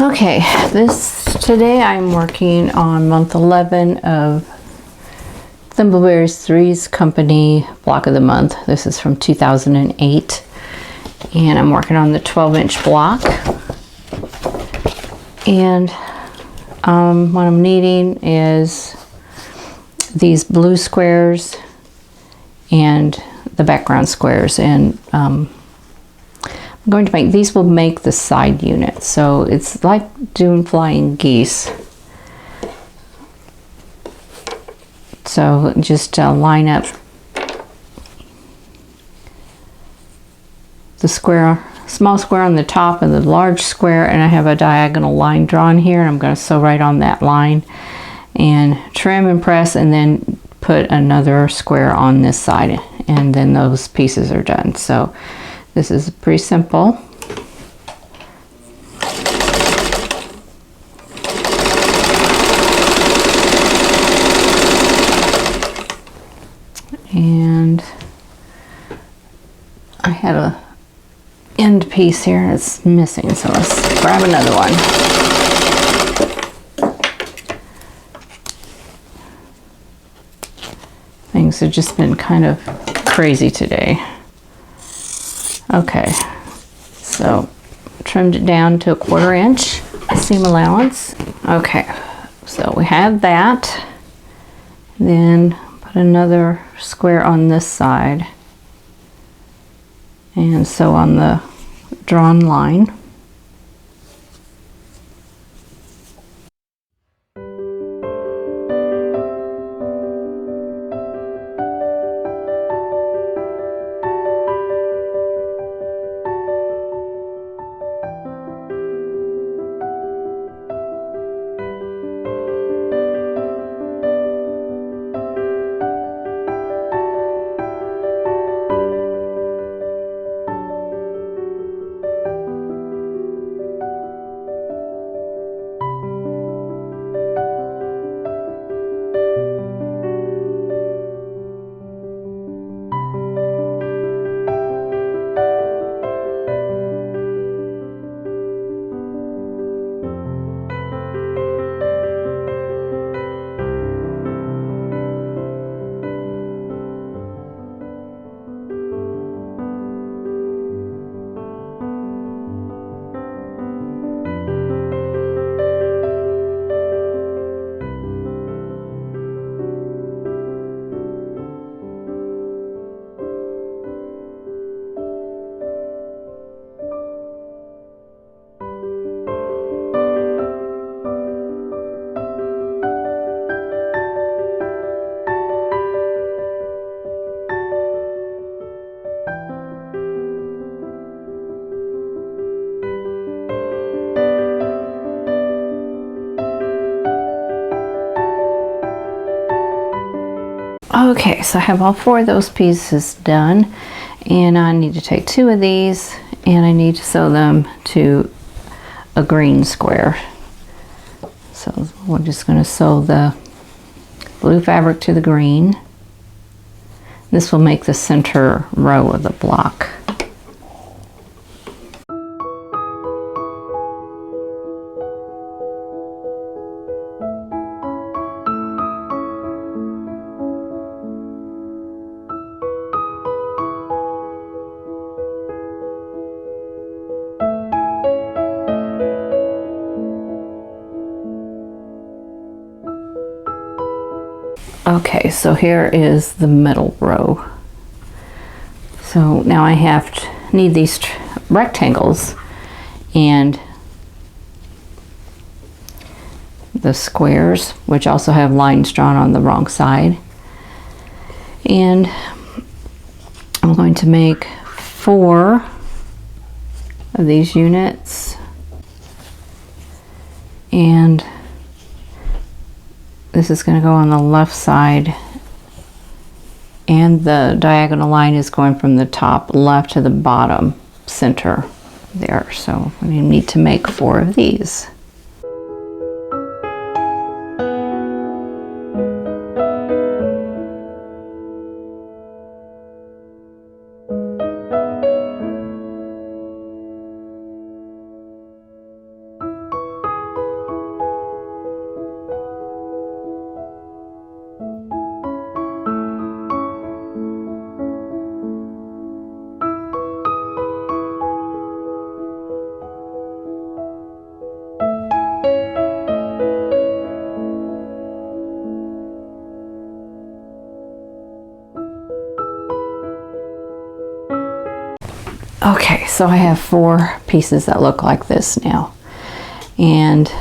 Okay, today I'm working on month 11 of Thimbleberries Three's Company block of the month. This is from 2008, and I'm working on the 12-inch block. And what I'm needing is these blue squares and the background squares, and I'm going to make these will make the side unit, so it's like doing flying geese. So just line up the square, small square on the top and the large square, and I have a diagonal line drawn here, and I'm going to sew right on that line and trim and press, and then put another square on this side, and then those pieces are done. So this is pretty simple. And I had a end piece here that's missing, so let's grab another one. Things have just been kind of crazy today. Okay, so trimmed it down to 1/4 inch seam allowance. Okay, so we have that. Then put another square on this side and sew on the drawn line. Okay, so I have all 4 of those pieces done, and I need to take 2 of these and I need to sew them to a green square. So we're just going to sew the blue fabric to the green. This will make the center row of the block. Okay, so here is the middle row. So now I need these rectangles and the squares, which also have lines drawn on the wrong side. And I'm going to make 4 of these units, and this is going to go on the left side, and the diagonal line is going from the top left to the bottom center there. So we need to make 4 of these. Okay, so I have 4 pieces that look like this now. And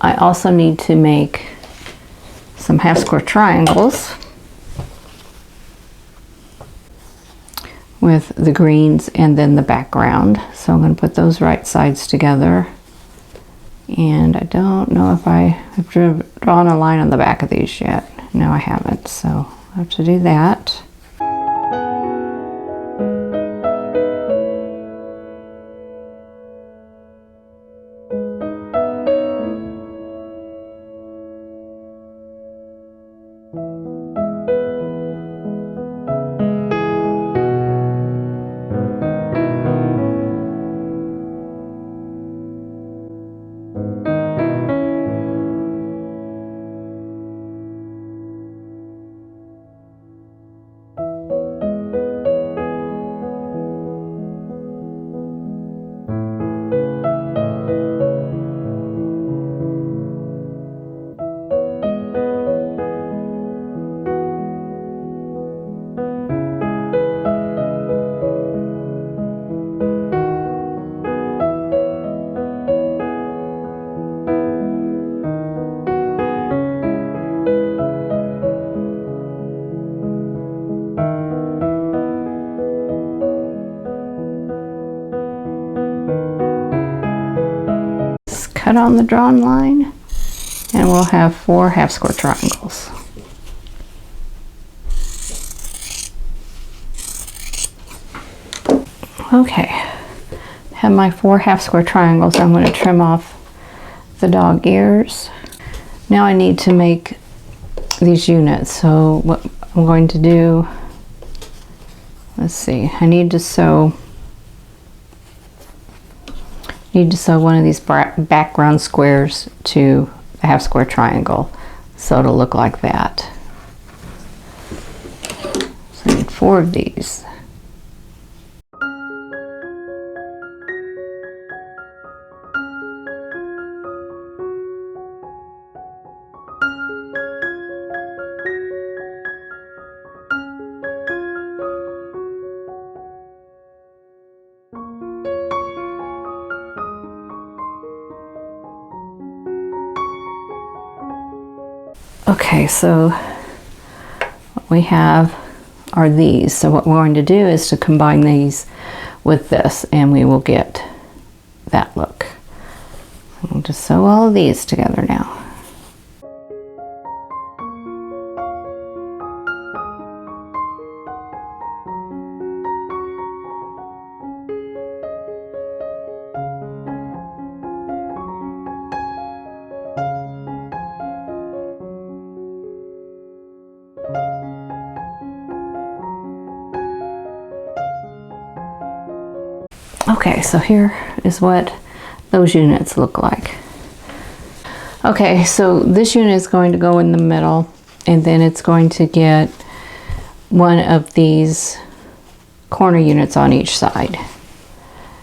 I also need to make some half square triangles with the greens and then the background. So I'm going to put those right sides together. And I don't know if I have drawn a line on the back of these yet. No, I haven't, so I have to do that. Cut on the drawn line, and we'll have 4 half square triangles. Okay, have my 4 half square triangles. I'm going to trim off the dog ears. Now I need to make these units. So what I'm going to do, let's see, I need to sew one of these background squares to a half square triangle, so it'll look like that. So I need 4 of these. Okay, so what we have are these. So what we're going to do is to combine these with this, and we will get that look. We'll just sew all of these together now. Okay, so here is what those units look like. Okay, so this unit is going to go in the middle, and then it's going to get one of these corner units on each side.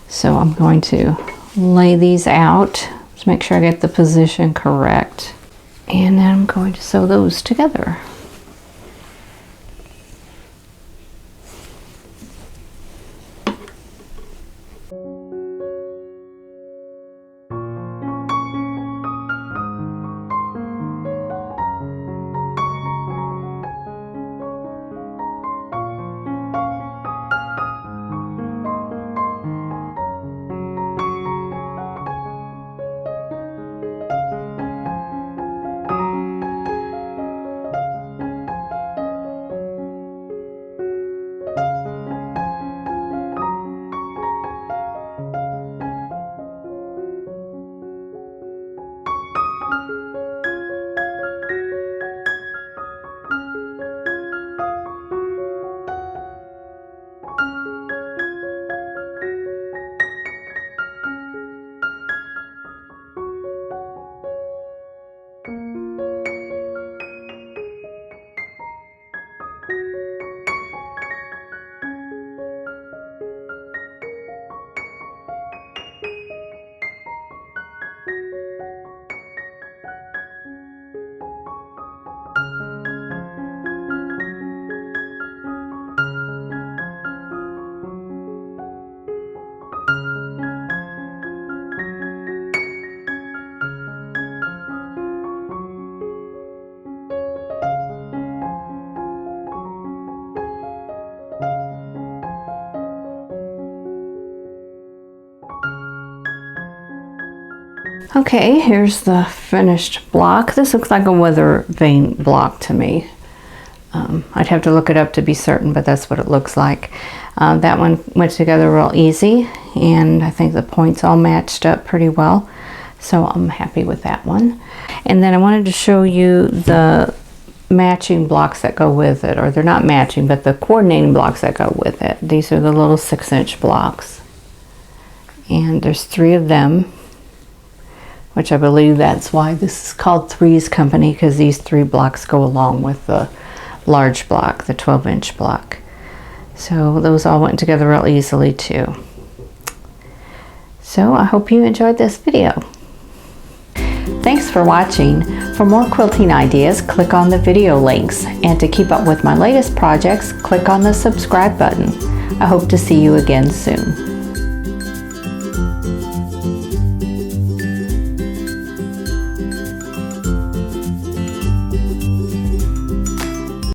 So I'm going to lay these out to make sure I get the position correct. And then I'm going to sew those together. Okay, here's the finished block. This looks like a weather vane block to me. I'd have to look it up to be certain, but that's what it looks like. That one went together real easy, and I think the points all matched up pretty well. So I'm happy with that one. And then I wanted to show you the matching blocks that go with it, or they're not matching, but the coordinating blocks that go with it. These are the little 6-inch blocks. And there's 3 of them, which I believe that's why this is called Three's Company, because these 3 blocks go along with the large block, the 12-inch block. So those all went together real easily too. So I hope you enjoyed this video. Thanks for watching. For more quilting ideas, click on the video links. And to keep up with my latest projects, click on the subscribe button. I hope to see you again soon.